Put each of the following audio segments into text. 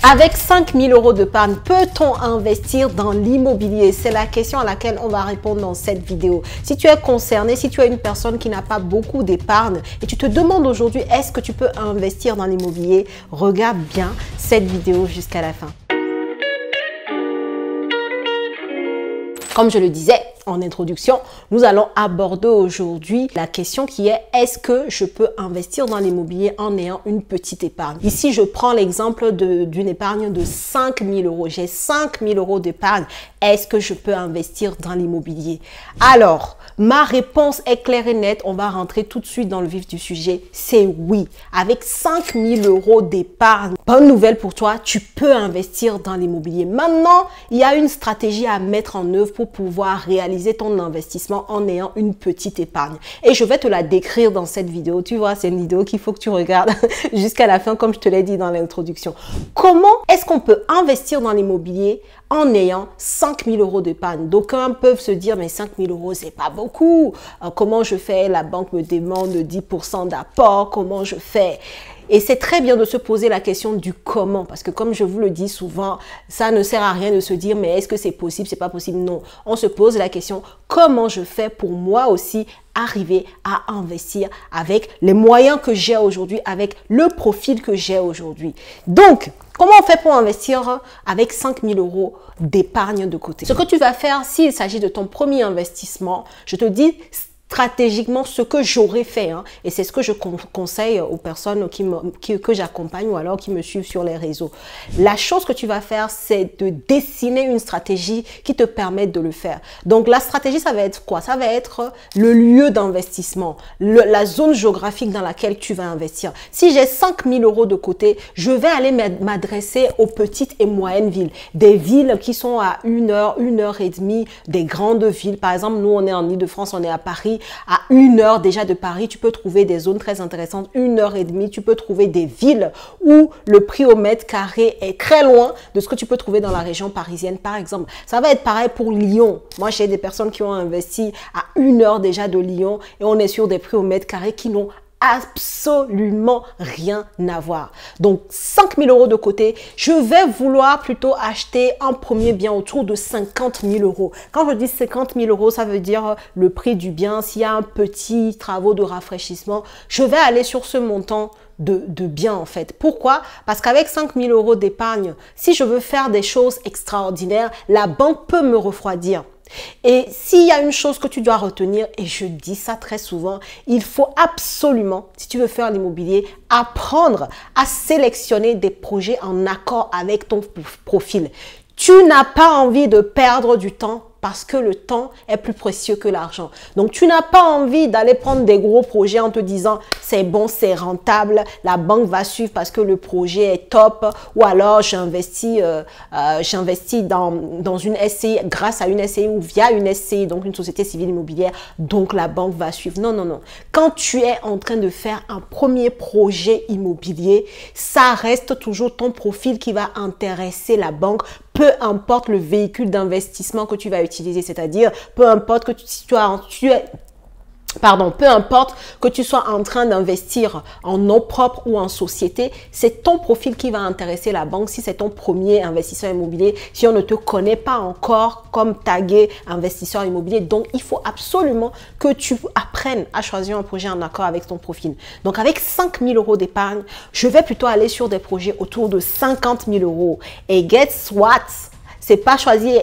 Avec 5 000 € d'épargne, peut-on investir dans l'immobilier? C'est la question à laquelle on va répondre dans cette vidéo. Si tu es concerné, si tu es une personne qui n'a pas beaucoup d'épargne et tu te demandes aujourd'hui, est-ce que tu peux investir dans l'immobilier? Regarde bien cette vidéo jusqu'à la fin. Comme je le disais en introduction, nous allons aborder aujourd'hui la question qui est: est-ce que je peux investir dans l'immobilier en ayant une petite épargne? Ici, je prends l'exemple d'une épargne de 5 000 €. J'ai 5 000 € d'épargne. Est-ce que je peux investir dans l'immobilier? Alors, ma réponse est claire et nette. On va rentrer tout de suite dans le vif du sujet. C'est oui. Avec 5 000 € d'épargne, bonne nouvelle pour toi, tu peux investir dans l'immobilier. Maintenant, il y a une stratégie à mettre en œuvre pour pouvoir réaliser ton investissement en ayant une petite épargne. Et je vais te la décrire dans cette vidéo. Tu vois, c'est une vidéo qu'il faut que tu regardes jusqu'à la fin, comme je te l'ai dit dans l'introduction. Comment est-ce qu'on peut investir dans l'immobilier en ayant 5 000 € d'épargne? D'aucuns peuvent se dire, mais 5 000 €, c'est pas beaucoup. Comment je fais? La banque me demande 10% d'apport. Comment je fais? Et c'est très bien de se poser la question du comment, parce que comme je vous le dis souvent, ça ne sert à rien de se dire mais est-ce que c'est possible, c'est pas possible? Non, on se pose la question comment je fais pour moi aussi arriver à investir avec les moyens que j'ai aujourd'hui, avec le profil que j'ai aujourd'hui. Donc, comment on fait pour investir avec 5 000 € d'épargne de côté? Ce que tu vas faire, s'il s'agit de ton premier investissement, je te dis stratégiquement ce que j'aurais fait, et c'est ce que je conseille aux personnes que j'accompagne ou alors qui me suivent sur les réseaux. La chose que tu vas faire, c'est de dessiner une stratégie qui te permette de le faire. Donc la stratégie, ça va être quoi? Ça va être le lieu d'investissement, la zone géographique dans laquelle tu vas investir. Si j'ai 5 000 € de côté, je vais aller m'adresser aux petites et moyennes villes, des villes qui sont à 1 heure, 1 heure et demie des grandes villes. Par exemple, nous on est en Île-de-France, on est à Paris. À 1 heure déjà de Paris, tu peux trouver des zones très intéressantes. 1 heure et demie, tu peux trouver des villes où le prix au mètre carré est très loin de ce que tu peux trouver dans la région parisienne, par exemple. Ça va être pareil pour Lyon. Moi, j'ai des personnes qui ont investi à 1 heure déjà de Lyon et on est sur des prix au mètre carré qui n'ont absolument rien à voir. Donc 5 000 € de côté, je vais vouloir plutôt acheter un premier bien autour de 50 000 €. Quand je dis 50 000 €, ça veut dire le prix du bien. S'il y a un petit travaux de rafraîchissement, je vais aller sur ce montant de bien en fait. Pourquoi? Parce qu'avec 5 000 € d'épargne, si je veux faire des choses extraordinaires, la banque peut me refroidir. Et s'il y a une chose que tu dois retenir, et je dis ça très souvent, il faut absolument, si tu veux faire l'immobilier, apprendre à sélectionner des projets en accord avec ton profil. Tu n'as pas envie de perdre du temps parce que le temps est plus précieux que l'argent. Donc, tu n'as pas envie d'aller prendre des gros projets en te disant c'est bon, c'est rentable, la banque va suivre parce que le projet est top, ou alors j'investis dans une SCI, grâce à une SCI ou via une SCI, donc une société civile immobilière, donc la banque va suivre. Non, non, non. Quand tu es en train de faire un premier projet immobilier, ça reste toujours ton profil qui va intéresser la banque, peu importe le véhicule d'investissement que tu vas utiliser, c'est-à-dire peu importe que peu importe que tu sois en train d'investir en nom propre ou en société, c'est ton profil qui va intéresser la banque si c'est ton premier investisseur immobilier, si on ne te connaît pas encore comme tagué investisseur immobilier. Donc, il faut absolument que tu apprennes à choisir un projet en accord avec ton profil. Donc, avec 5 000 € d'épargne, je vais plutôt aller sur des projets autour de 50 000 €. Et guess what? C'est pas choisi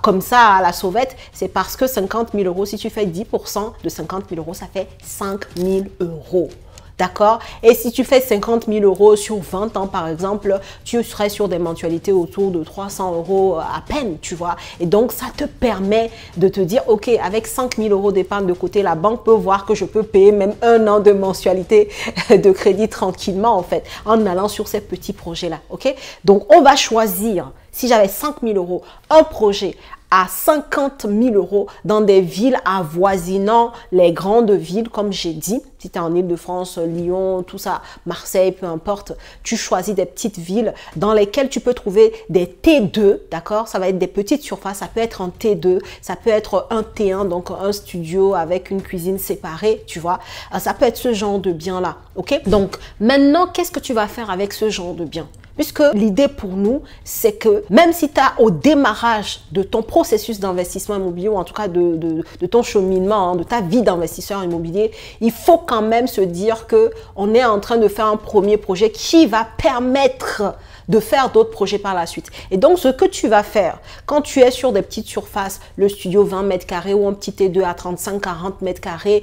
comme ça à la sauvette, c'est parce que 50 000 €, si tu fais 10% de 50 000 €, ça fait 5 000 €. D'accord? Et si tu fais 50 000 € sur 20 ans, par exemple, tu serais sur des mensualités autour de 300 € à peine, tu vois. Et donc, ça te permet de te dire, OK, avec 5 000 € d'épargne de côté, la banque peut voir que je peux payer même 1 an de mensualité de crédit tranquillement, en fait, en allant sur ces petits projets-là. OK? Donc, on va choisir, si j'avais 5 000 €, un projet à 50 000 € dans des villes avoisinant les grandes villes, comme j'ai dit. Si tu es en Île-de-France, Lyon, tout ça, Marseille, peu importe, tu choisis des petites villes dans lesquelles tu peux trouver des T2, d'accord? Ça va être des petites surfaces, ça peut être un T2, ça peut être un T1, donc un studio avec une cuisine séparée, tu vois? Ça peut être ce genre de bien-là, ok? Donc, maintenant, qu'est-ce que tu vas faire avec ce genre de bien? Puisque l'idée pour nous, c'est que même si tu as au démarrage de ton processus d'investissement immobilier, ou en tout cas de ton cheminement, de ta vie d'investisseur immobilier, il faut quand même se dire qu'on est en train de faire un premier projet qui va permettre de faire d'autres projets par la suite. Et donc, ce que tu vas faire quand tu es sur des petites surfaces, le studio 20 mètres carrés ou un petit T2 à 35-40 mètres carrés,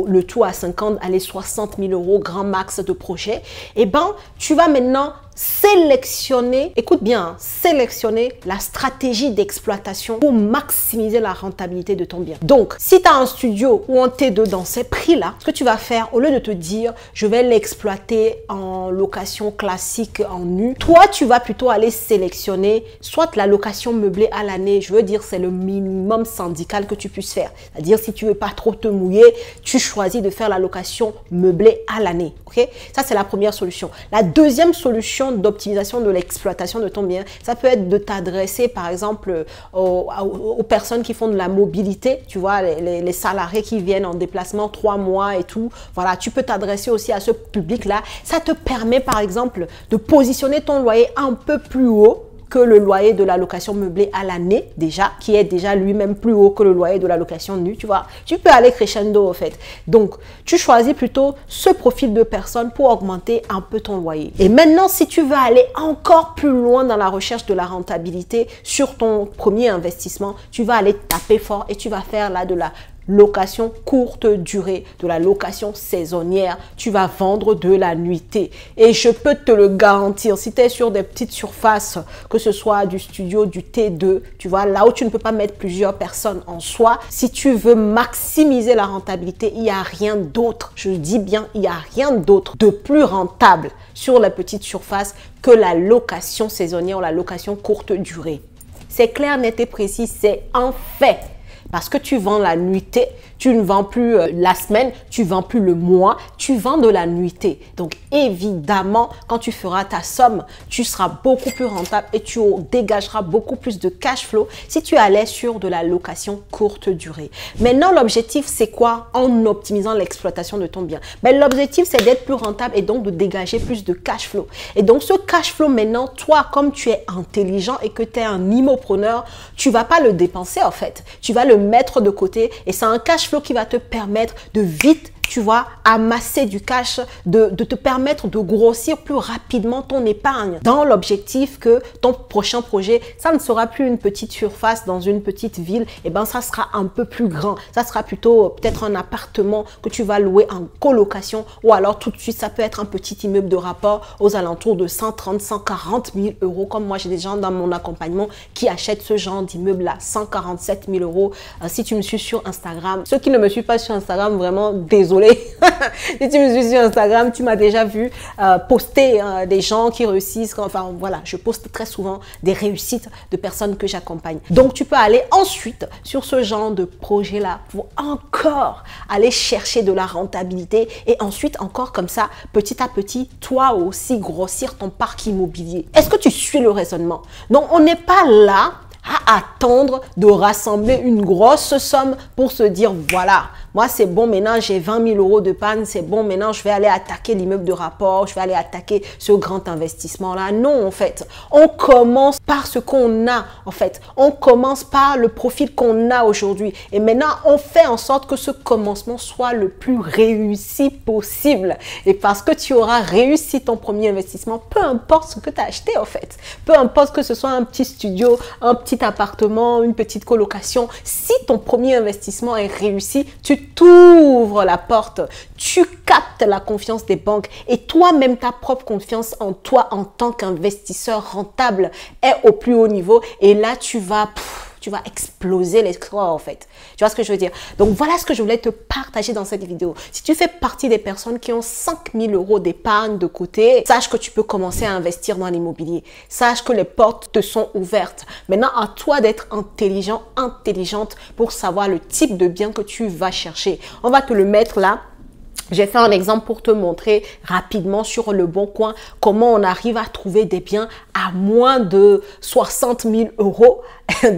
le tout à 50, allez, 60 000 euros, grand max de projet, eh ben, tu vas maintenant sélectionner, écoute bien, sélectionner la stratégie d'exploitation pour maximiser la rentabilité de ton bien. Donc, si tu as un studio ou un T2 dans ces prix-là, ce que tu vas faire, au lieu de te dire, je vais l'exploiter en location classique en nu, toi, tu vas plutôt aller sélectionner soit la location meublée à l'année, je veux dire, c'est le minimum syndical que tu puisses faire. C'est-à-dire, si tu veux pas trop te mouiller, tu choisis de faire la location meublée à l'année. Ok? Ça, c'est la première solution. La deuxième solution d'optimisation de l'exploitation de ton bien, ça peut être de t'adresser par exemple aux personnes qui font de la mobilité, tu vois, les salariés qui viennent en déplacement 3 mois et tout. Voilà, tu peux t'adresser aussi à ce public-là. Ça te permet par exemple de positionner ton loyer un peu plus haut que le loyer de la location meublée à l'année déjà, qui est déjà lui-même plus haut que le loyer de la location nue, tu vois. Tu peux aller crescendo, en fait. Donc, tu choisis plutôt ce profil de personne pour augmenter un peu ton loyer. Et maintenant, si tu veux aller encore plus loin dans la recherche de la rentabilité sur ton premier investissement, tu vas aller taper fort et tu vas faire là de la location courte durée, de la location saisonnière, tu vas vendre de la nuitée. Et je peux te le garantir, si tu es sur des petites surfaces, que ce soit du studio, du T2, tu vois, là où tu ne peux pas mettre plusieurs personnes en soi, si tu veux maximiser la rentabilité, il n'y a rien d'autre, je dis bien, il n'y a rien d'autre de plus rentable sur la petite surface que la location saisonnière ou la location courte durée. C'est clair, net et précis, c'est un fait. Parce que tu vends la nuitée, tu ne vends plus la semaine, tu ne vends plus le mois, tu vends de la nuitée. Donc évidemment, quand tu feras ta somme, tu seras beaucoup plus rentable et tu dégageras beaucoup plus de cash flow si tu allais sur de la location courte durée. Maintenant, l'objectif, c'est quoi en optimisant l'exploitation de ton bien? Ben, l'objectif, c'est d'être plus rentable et donc de dégager plus de cash flow. Et donc, ce cash flow, maintenant, toi, comme tu es intelligent et que tu es un immopreneur, tu ne vas pas le dépenser en fait. Tu vas le mettre de côté et c'est un cash flow qui va te permettre de vite, tu vois, amasser du cash, de te permettre de grossir plus rapidement ton épargne dans l'objectif que ton prochain projet, ça ne sera plus une petite surface dans une petite ville, et ben ça sera un peu plus grand. Ça sera plutôt peut-être un appartement que tu vas louer en colocation ou alors tout de suite, ça peut être un petit immeuble de rapport aux alentours de 130, 140 000 euros. Comme moi, j'ai des gens dans mon accompagnement qui achètent ce genre d'immeuble là, 147 000 euros. Si tu me suis sur Instagram, ceux qui ne me suivent pas sur Instagram, vraiment désolé. Si tu me suis sur Instagram, tu m'as déjà vu poster des gens qui réussissent. Enfin, voilà, je poste très souvent des réussites de personnes que j'accompagne. Donc, tu peux aller ensuite sur ce genre de projet-là pour encore aller chercher de la rentabilité et ensuite encore comme ça, petit à petit, toi aussi grossir ton parc immobilier. Est-ce que tu suis le raisonnement? Donc, on n'est pas là à attendre de rassembler une grosse somme pour se dire voilà, moi c'est bon, maintenant j'ai 20 000 euros de panne, c'est bon, maintenant je vais aller attaquer l'immeuble de rapport, je vais aller attaquer ce grand investissement là. Non, en fait, on commence par ce qu'on a, en fait, on commence par le profil qu'on a aujourd'hui et maintenant on fait en sorte que ce commencement soit le plus réussi possible. Et parce que tu auras réussi ton premier investissement, peu importe ce que tu as acheté en fait, peu importe que ce soit un petit studio, un petit appartement, une petite colocation, si ton premier investissement est réussi, tu t'ouvres la porte, tu captes la confiance des banques et toi-même ta propre confiance en toi en tant qu'investisseur rentable est au plus haut niveau et là tu vas exploser les scores en fait. Tu vois ce que je veux dire? Donc voilà ce que je voulais te partager dans cette vidéo. Si tu fais partie des personnes qui ont 5 000 euros d'épargne de côté, sache que tu peux commencer à investir dans l'immobilier. Sache que les portes te sont ouvertes. Maintenant, à toi d'être intelligent, intelligente pour savoir le type de bien que tu vas chercher. On va te le mettre là J'ai fait un exemple pour te montrer rapidement sur Le Bon Coin comment on arrive à trouver des biens à moins de 60 000 euros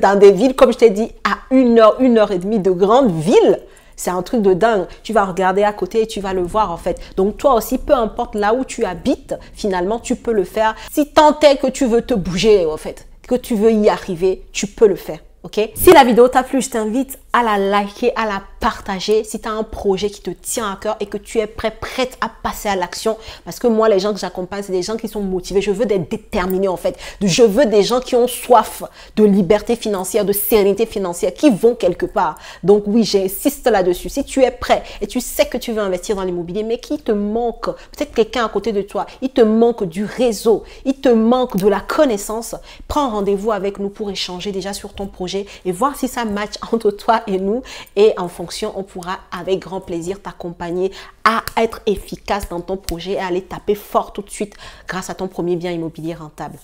dans des villes, comme je t'ai dit, à 1 heure et demie de grandes villes. C'est un truc de dingue. Tu vas regarder à côté et tu vas le voir en fait. Donc toi aussi, peu importe là où tu habites, finalement, tu peux le faire. Si tant est que tu veux te bouger en fait, que tu veux y arriver, tu peux le faire. Ok? Si la vidéo t'a plu, je t'invite à la liker, à la partager. Si tu as un projet qui te tient à cœur et que tu es prête à passer à l'action. Parce que moi, les gens que j'accompagne, c'est des gens qui sont motivés. Je veux des déterminés en fait. Je veux des gens qui ont soif de liberté financière, de sérénité financière, qui vont quelque part. Donc oui, j'insiste là-dessus. Si tu es prêt et tu sais que tu veux investir dans l'immobilier, mais qu'il te manque peut-être quelqu'un à côté de toi, il te manque du réseau, il te manque de la connaissance, prends rendez-vous avec nous pour échanger déjà sur ton projet et voir si ça match entre toi et nous, et en fonction, on pourra avec grand plaisir t'accompagner à être efficace dans ton projet et à aller taper fort tout de suite grâce à ton premier bien immobilier rentable.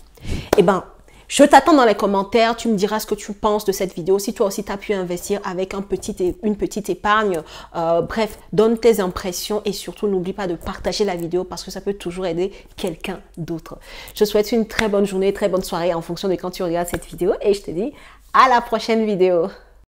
Eh ben, je t'attends dans les commentaires, tu me diras ce que tu penses de cette vidéo, si toi aussi tu as pu investir avec une petite épargne. Bref, donne tes impressions et surtout n'oublie pas de partager la vidéo parce que ça peut toujours aider quelqu'un d'autre. Je te souhaite une très bonne journée, très bonne soirée en fonction de quand tu regardes cette vidéo et je te dis à la prochaine vidéo.